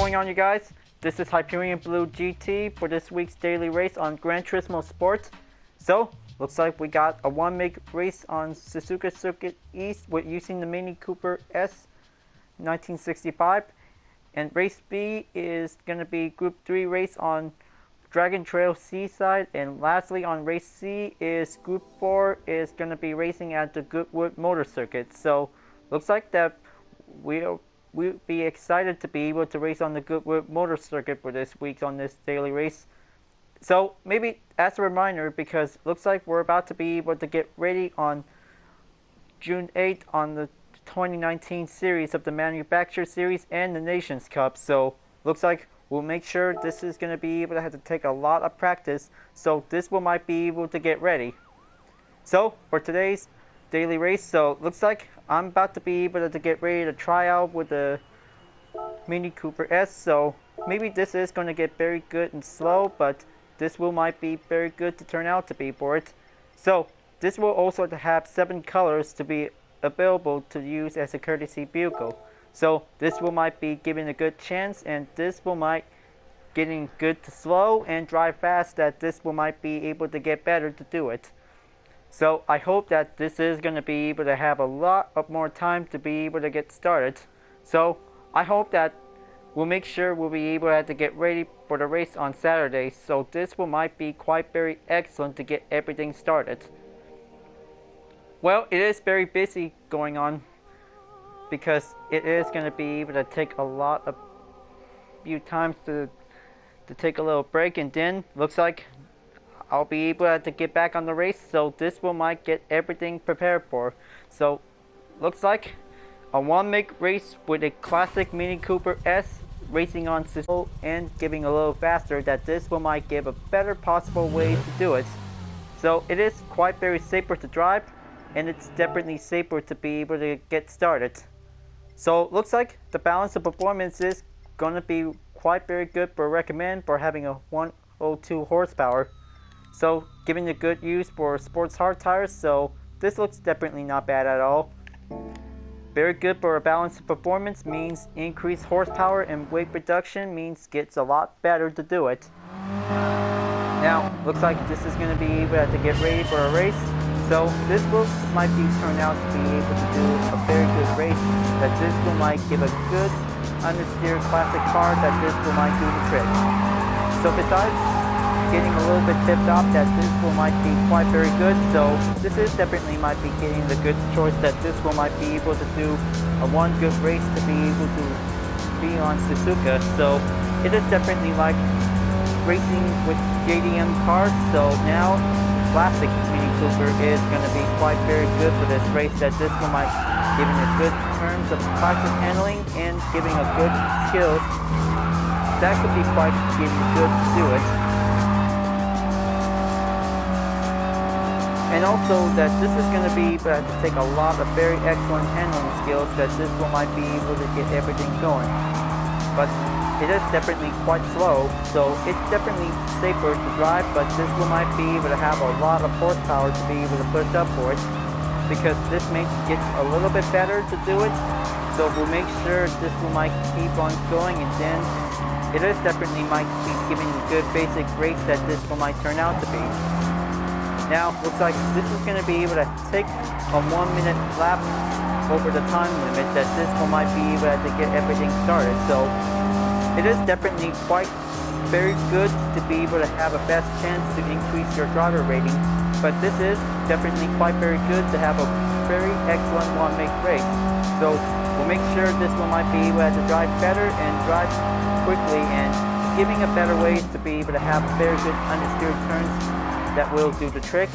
going on, you guys? This is Hyperion-Blue-GT for this week's daily race on Gran Turismo Sport. So, looks like we got a 1-meg race on Suzuka Circuit East with using the Mini Cooper S 1965. And race B is going to be Group 3 race on Dragon Trail Seaside. And lastly, on race C is Group 4 is going to be racing at the Goodwood Motor Circuit. So, looks like that we'll be excited to be able to race on the Goodwood Motor Circuit for this week on this daily race. So maybe as a reminder, because looks like we're about to be able to get ready on June 8th on the 2019 series of the Manufacturer Series and the Nations Cup. So looks like we'll make sure this is going to be able to have to take a lot of practice. So this will might be able to get ready. So for today's daily race, so looks like I'm about to be able to get ready to try out with the Mini Cooper S. So maybe this is going to get very good and slow, but this will might be very good to turn out to be for it. So this will also have 7 colors to be available to use as a courtesy vehicle. So this will might be giving a good chance, and this will might getting good to slow and drive fast, that this will might be able to get better to do it. So I hope that this is going to be able to have a lot of more time to be able to get started. So I hope that we'll make sure we'll be able to have to get ready for the race on Saturday. So this will might be quite very excellent to get everything started. Well, it is very busy going on because it is going to be able to take a lot of few times to take a little break, and then looks like I'll be able to get back on the race, so this will might get everything prepared for. So, looks like a 1-meg race with a classic Mini Cooper S racing on Suzuka and giving a little faster, that this will might give a better possible way to do it. So, it is quite very safer to drive, and it's definitely safer to be able to get started. So, looks like the balance of performance is going to be quite very good for recommend for having a 102 horsepower. So, giving a good use for sports hard tires, so this looks definitely not bad at all. Very good for a balanced performance, means increased horsepower, and weight reduction means gets a lot better to do it. Now, looks like this is going to be able to get ready for a race. So, this will might be turned out to be able to do a very good race, that this will might give a good understeer classic car, that this will might do the trick. So, besides getting a little bit tipped off that this will might be quite very good, so this is definitely might be getting the good choice, that this will might be able to do a one good race to be able to be on Suzuka. So it is definitely like racing with JDM cars. So now classic Mini Cooper is going to be quite very good for this race, that this will might giving a good terms of classic handling and giving a good skills. That could be quite giving good to do it. And also that this is going to be able to take a lot of very excellent handling skills, that this will might be able to get everything going. But it is definitely quite slow, so it's definitely safer to drive, but this will might be able to have a lot of horsepower to be able to push up for it, because this makes it a little bit better to do it. So we'll make sure this will might keep on going, and then it is definitely might be giving a good basic race that this will might turn out to be. Now, looks like this is going to be able to take a 1-minute lap over the time limit, that this will might be able to get everything started. So, it is definitely quite very good to be able to have a best chance to increase your driver rating. But this is definitely quite very good to have a very excellent 1-meg race. So, we'll make sure this one might be able to drive better and drive quickly, and giving a better ways to be able to have very good understeer turns that will do the trick.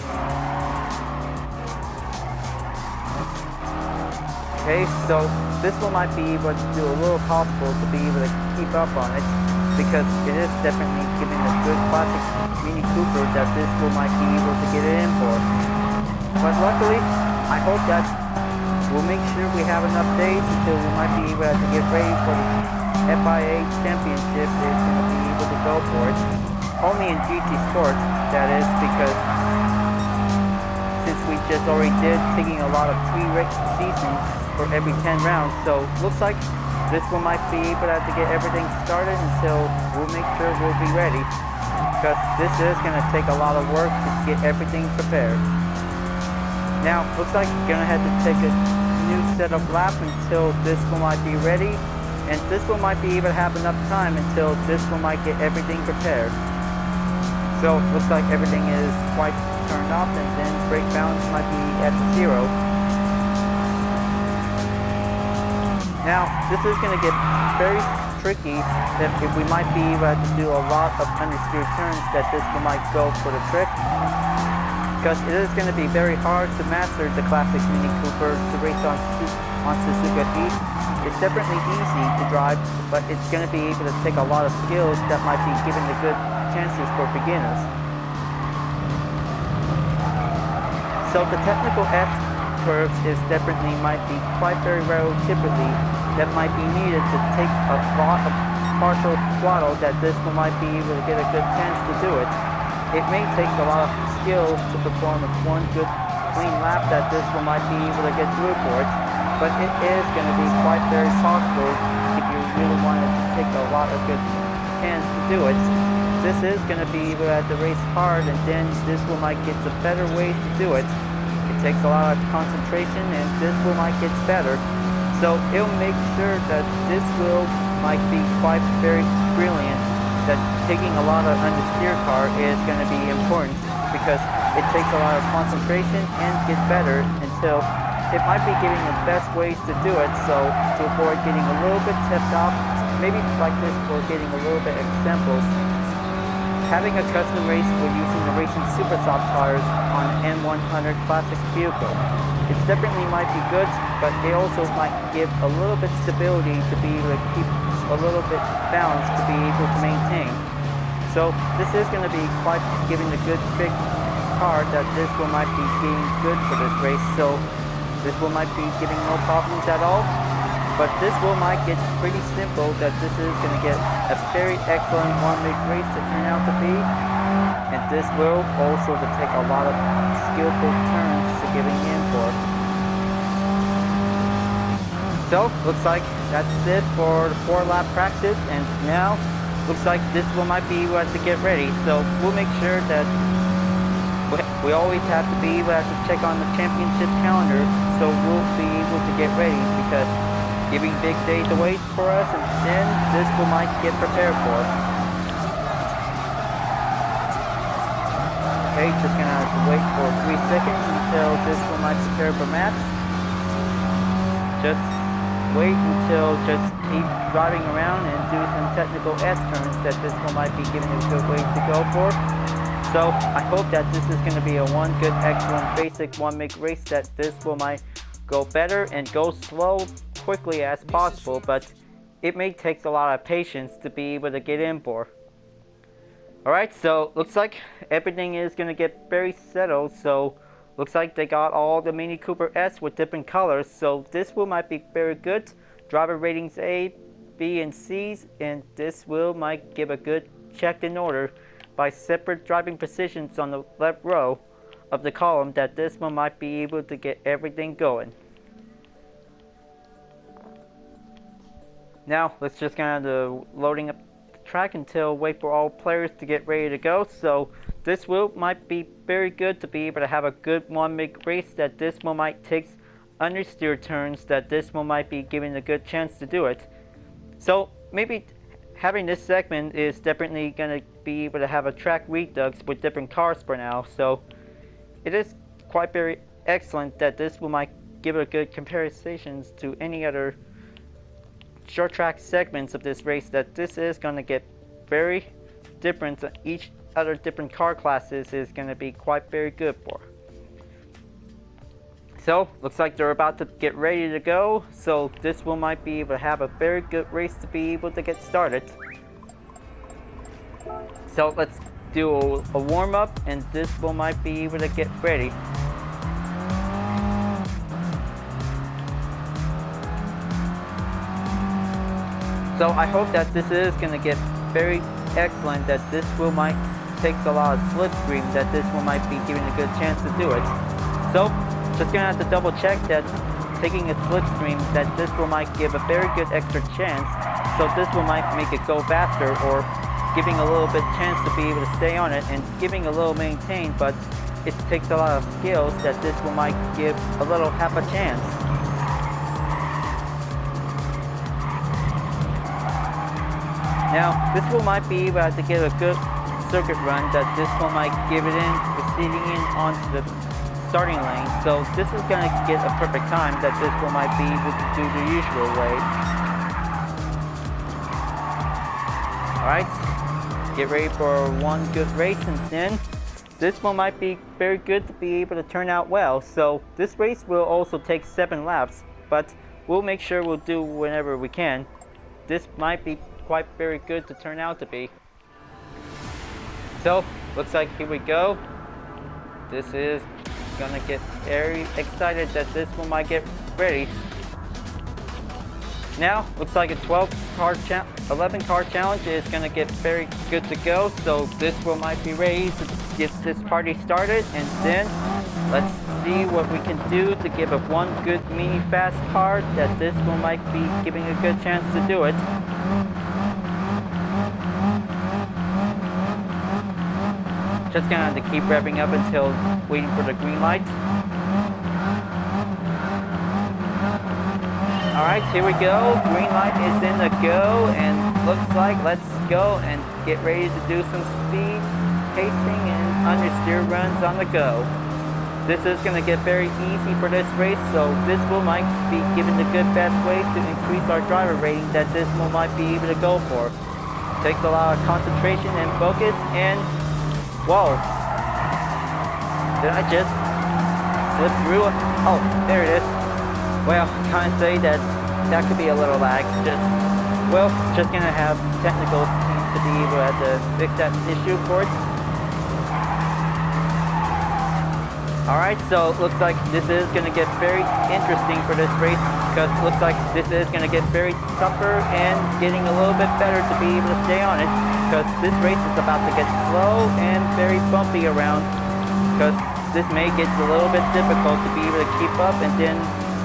Okay, so this one might be able to do a little possible to be able to keep up on it, because it is definitely giving a good classic Mini Cooper that this will might be able to get it in for. But luckily, I hope that we'll make sure we have enough days until we might be able to get ready for the FIA Championship is going to be able to go for it. Only in GT Sport, that is, because since we just already did taking a lot of 3 race seasons for every 10 rounds, so looks like this one might be able to have to get everything started until we'll make sure we'll be ready, because this is going to take a lot of work to get everything prepared. Now, looks like you're going to have to take a new set of laps until this one might be ready, and this one might be able to have enough time until this one might get everything prepared. So, looks like everything is quite turned off, and then brake balance might be at 0. Now, this is going to get very tricky if we might be able to do a lot of understeer turns that this one might go for the trick, because it is going to be very hard to master the classic Mini Cooper to race on Suzuka East. It's definitely easy to drive, but it's going to be able to take a lot of skills that might be given the good chances for beginners. So the technical S-curves is definitely might be quite very relatively that might be needed to take a lot of partial throttle that this one might be able to get a good chance to do it. It may take a lot of skills to perform one good clean lap that this one might be able to get through for it, but it is going to be quite very possible if you really wanted to take a lot of good chance to do it. This is going to be able to have to race hard, and then this one might get a better way to do it. It takes a lot of concentration, and this one might get better. So it'll make sure that this wheel might be quite very brilliant, that taking a lot of understeer car is going to be important, because it takes a lot of concentration and get better until it might be giving the best ways to do it. So to avoid getting a little bit tipped off, maybe like this for getting a little bit examples, having a custom race for using the Racing Super Soft tires on an N100 classic vehicle. It definitely might be good, but it also might give a little bit stability to be able to keep a little bit balance to be able to maintain. So this is going to be quite giving a good big car that this one might be being good for this race. So this one might be giving no problems at all. But this will might get pretty simple that this is going to get a very excellent one-make race to turn out to be. And this will also to take a lot of skillful turns to giving in for. So, looks like that's it for the 4-lap practice. And now, looks like this one might be able to get ready. So, we'll make sure that we always have to be able to check on the championship calendar. So, we'll be able to get ready, because giving big days away for us, and then this will might get prepared for. Okay, just gonna have to wait for 3 seconds until this will might prepare for match. Just wait until just keep driving around and do some technical S-turns that this one might be giving a good way to go for. So I hope that this is going to be a one good, excellent, basic one-make race that this will might go better and go slow quickly as possible, but it may take a lot of patience to be able to get in for. Alright, so looks like everything is going to get very settled. So looks like they got all the Mini Cooper S with different colors, so this wheel might be very good. Driver ratings A, B, and C's, and this wheel might give a good check in order by separate driving positions on the left row of the column that this one might be able to get everything going. Now let's just kind of loading up the track until wait for all players to get ready to go. So this wheel might be very good to be able to have a good one-make race that this one might take understeer turns that this one might be giving a good chance to do it. So maybe having this segment is definitely going to be able to have a track redux with different cars for now. So it is quite very excellent that this will might give a good comparisons to any other short track segments of this race, that this is going to get very different. Each other different car classes is going to be quite very good for. So looks like they're about to get ready to go, so this one might be able to have a very good race to be able to get started. So let's do a warm-up, and this one might be able to get ready. So I hope that this is going to get very excellent, that this wheel might take a lot of slipstream, that this one might be giving a good chance to do it. So just going to have to double check that taking a slipstream that this will might give a very good extra chance. So this will might make it go faster, or giving a little bit chance to be able to stay on it, and giving a little maintain, but it takes a lot of skills that this will might give a little half a chance. Now this will might be able to get a good circuit run that this one might give it in, proceeding in onto the starting lane. So this is going to get a perfect time that this one might be able to do the usual way. Alright, get ready for one good race, and then this one might be very good to be able to turn out well. So this race will also take 7 laps, but we'll make sure we'll do whenever we can. This might be quite very good to turn out to be. So looks like here we go. This is gonna get very excited that this one might get ready. Now looks like a 11 car challenge is gonna get very good to go. So this one might be ready to get this party started, and then let's see what we can do to give it one good mini fast car that this one might be giving a good chance to do it. Just gonna have to keep revving up until waiting for the green light. Alright, here we go. Green light is in the go, and looks like let's go and get ready to do some speed pacing and understeer runs on the go. This is gonna get very easy for this race, so this will might be given the good best way to increase our driver rating that this will might be able to go for. Takes a lot of concentration and focus, and whoa! Did I just slip through? Oh, there it is. Well, can't say that that could be a little lag. Just gonna have technical teams to be able to fix that issue for it. Alright, so it looks like this is gonna get very interesting for this race, because it looks like this is gonna get very tougher and getting a little bit better to be able to stay on it. Because this race is about to get slow and very bumpy around, because this may get a little bit difficult to be able to keep up, and then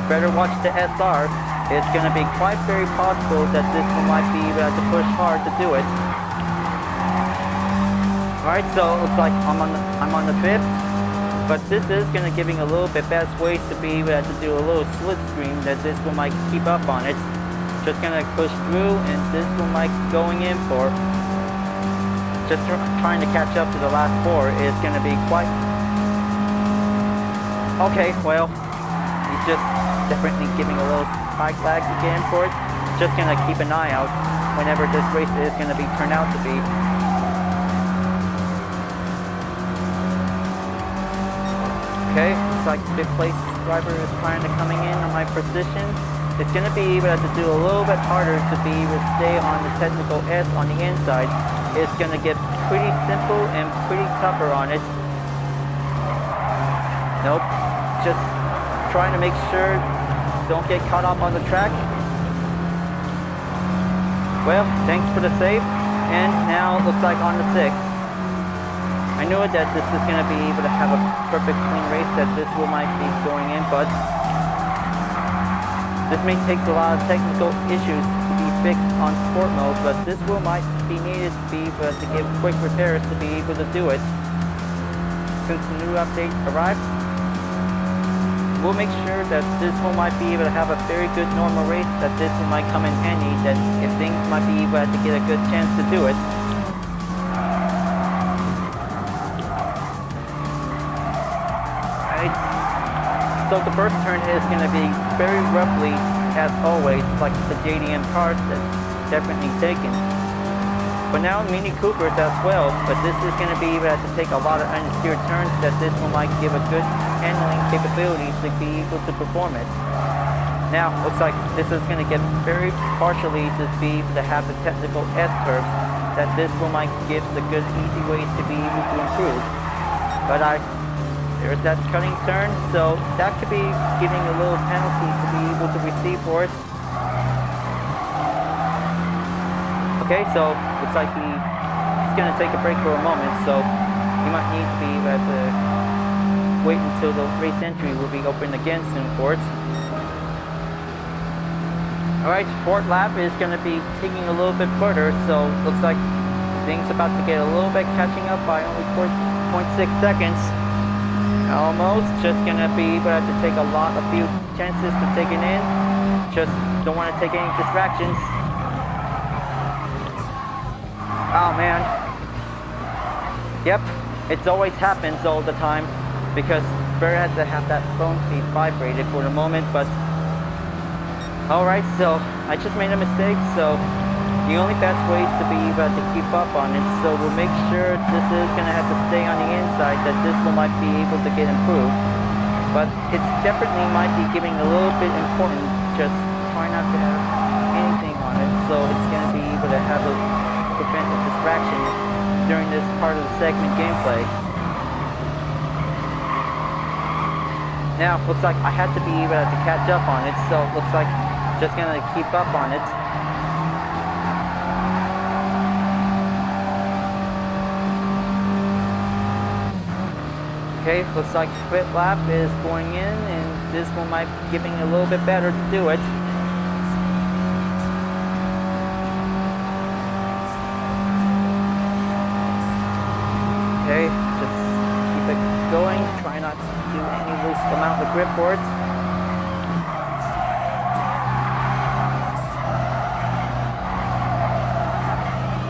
better watch the SR. It's going to be quite very possible that this one might be able to push hard to do it. Alright, so it looks like I'm on the 5th, but this is going to giving a little bit best ways to be able to do a little slipstream that this one might keep up on it. Just going to push through, and this one might going in for. Just trying to catch up to the last 4 is going to be quite... Okay, well, he's just definitely giving a little high lag again for it. Just going to keep an eye out whenever this race is going to be turned out to be. Okay, looks like 5th place driver is trying to coming in on my position. It's going to be able to do a little bit harder to be able to stay on the technical S on the inside. It's going to get pretty simple and pretty tougher on it. Nope, just trying to make sure don't get caught up on the track. Well, thanks for the save, and now it looks like on the 6th. I knew that this is going to be able to have a perfect clean race, that this will might be going in, but this may take a lot of technical issues to be fixed on sport mode, but this will might be needed to be able to give quick repairs to be able to do it. Since the new update arrived, we'll make sure that this one might be able to have a very good normal race, that this one might come in handy, that if things might be able to get a good chance to do it. Alright, so the first turn is going to be very roughly, as always, like the JDM cars that's definitely taken. But now Mini Coopers as well, but this is going to be able to take a lot of understeer turns, that this one might give a good handling capability to be able to perform it. Now, looks like this is going to get very partially to be able to have the technical S-curves, that this one might give the good easy ways to be able to improve. But there's that cutting turn, so that could be giving a little penalty to be able to receive for it. Okay, so looks like he's going to take a break for a moment, so he might need to be able to wait until the race entry will be open again soon for it. Alright, fourth lap is going to be taking a little bit further, so looks like things about to get a little bit catching up by only 4.6 seconds. Almost, just going to be able to take a few chances to take it in. Just don't want to take any distractions. Oh man. Yep, it always happens all the time because Barry had to have that phone be vibrated for the moment, but alright, so I just made a mistake, so the only best way is to be able to keep up on it, so we'll make sure this is going to have to stay on the inside, that this one might be able to get improved, but it definitely might be giving a little bit important, just try not to have anything on it, so it's going to be able to have a prevent a distraction during this part of the segment gameplay. Now, looks like I had to be able to catch up on it, so looks like just gonna keep up on it. Okay, looks like fifth lap is going in, and this one might be giving a little bit better to do it. Okay, just keep it going, try not to do any loose amount of grip boards.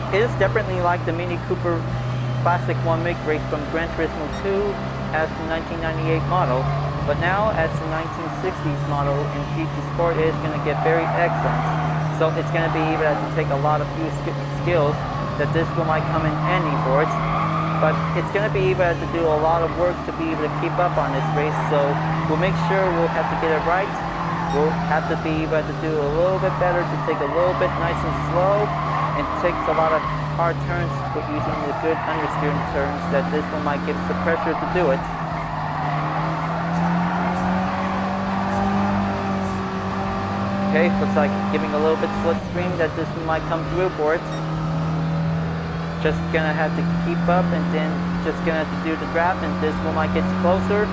It is definitely like the Mini Cooper Classic 1 MIG race from Gran Turismo 2 as the 1998 model, but now as the 1960s model in GT Sport, it is going to get very excellent. So it's going to be able to take a lot of few skills that this one might come in handy for it. But it's going to be able to do a lot of work to be able to keep up on this race, so we'll make sure we'll have to get it right. We'll have to be able to do a little bit better, to take a little bit nice and slow, and takes a lot of hard turns with using the good understeering turns that this one might give us the pressure to do it. Okay, looks like giving a little bit slipstream that this one might come through for it. Just gonna have to keep up and then just gonna have to do the draft, and this one might get closer.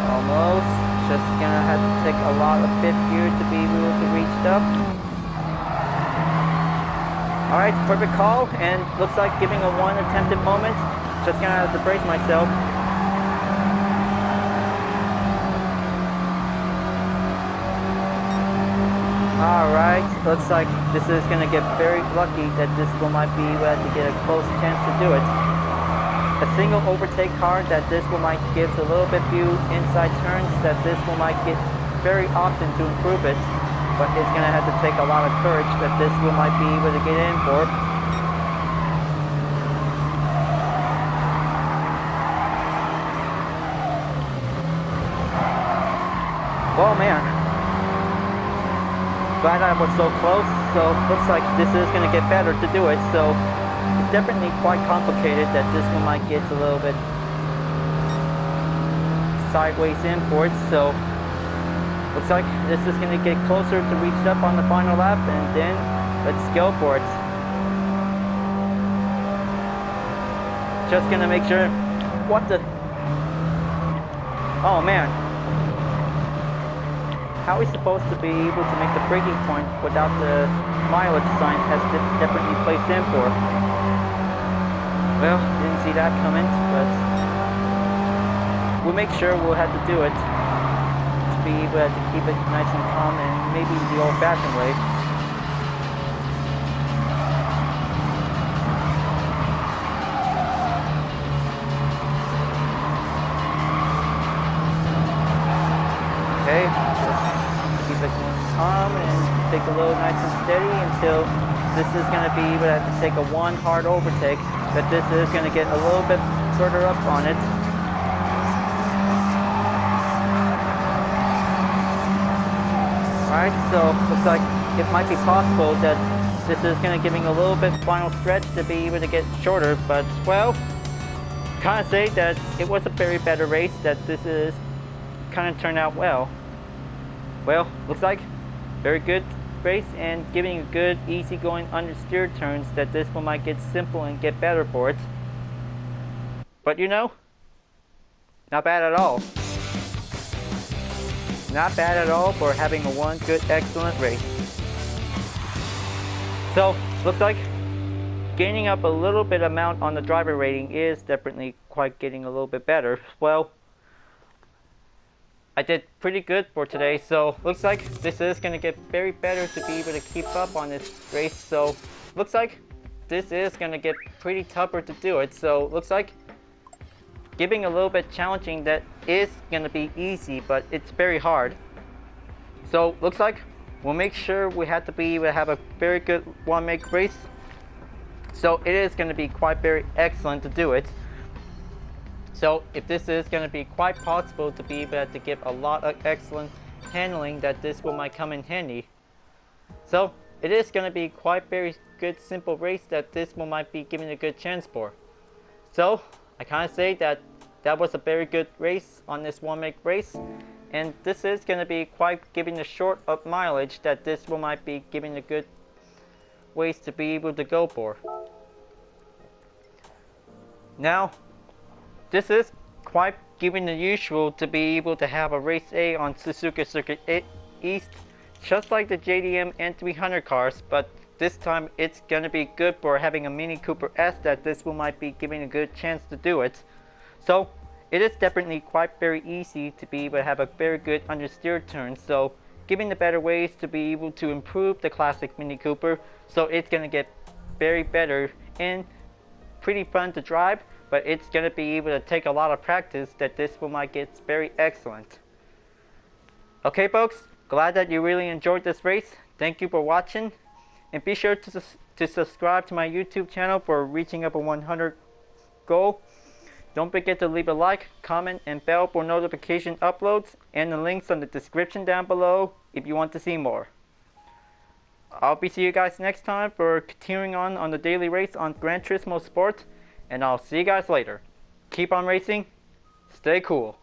Almost. Just gonna have to take a lot of fifth gear to be able to reach up. Alright, perfect call, and looks like giving a one attempted moment. Just gonna have to brace myself. Alright, looks like this is going to get very lucky that this one might be able to get a close chance to do it. A single overtake hard that this one might give a little bit few inside turns that this one might get very often to improve it, but it's going to have to take a lot of courage that this one might be able to get in for. Oh man. Glad I was so close, so looks like this is going to get better to do it, so it's definitely quite complicated that this one might get a little bit sideways in for it, so looks like this is going to get closer to reach up on the final lap, and then let's go for it. Just going to make sure, what the, oh man. How are we supposed to be able to make the braking point without the mileage sign has definitely placed in for? Well, didn't see that coming, but we'll make sure we'll have to do it to be able to keep it nice and calm, and maybe the old-fashioned way. Okay. Keep it calm and take a little nice and steady until this is going to be able to take a one hard overtake, but this is going to get a little bit further up on it. Alright, so looks like it might be possible that this is going to giving a little bit final stretch to be able to get shorter, but well, kind of say that it was a very better race, that this is kind of turned out well. Well, looks like very good race and giving a good easy-going understeer turns that this one might get simple and get better for it. But you know, not bad at all. not bad at all for having a one good excellent race. So looks like gaining up a little bit amount on the driver rating is definitely quite getting a little bit better. Well, I did pretty good for today, so looks like this is going to get very better to be able to keep up on this race. So looks like this is going to get pretty tougher to do it. So looks like giving a little bit challenging, that is going to be easy, but it's very hard. So looks like we'll make sure we have to be able to have a very good one-make race. So it is going to be quite very excellent to do it. So if this is going to be quite possible to be able to give a lot of excellent handling, that this will might come in handy. So it is going to be quite very good simple race that this will might be giving a good chance for. So I kind of say that that was a very good race on this one-make race, and this is going to be quite giving a short of mileage that this will might be giving a good ways to be able to go for. Now this is quite giving the usual to be able to have a race A on Suzuka Circuit East, just like the JDM N300 cars, but this time it's going to be good for having a Mini Cooper S, that this will might be giving a good chance to do it. So it is definitely quite very easy to be able to have a very good understeer turn, so giving the better ways to be able to improve the classic Mini Cooper, so it's going to get very better and pretty fun to drive. But it's going to be able to take a lot of practice, that this will might get very excellent. Okay folks, glad that you really enjoyed this race. Thank you for watching, and be sure to subscribe to my YouTube channel for reaching up a 100 goal. Don't forget to leave a like, comment, and bell for notification uploads, and the links on the description down below if you want to see more. I'll be seeing you guys next time for continuing on the daily race on Gran Turismo Sport. And I'll see you guys later. Keep on racing, stay cool.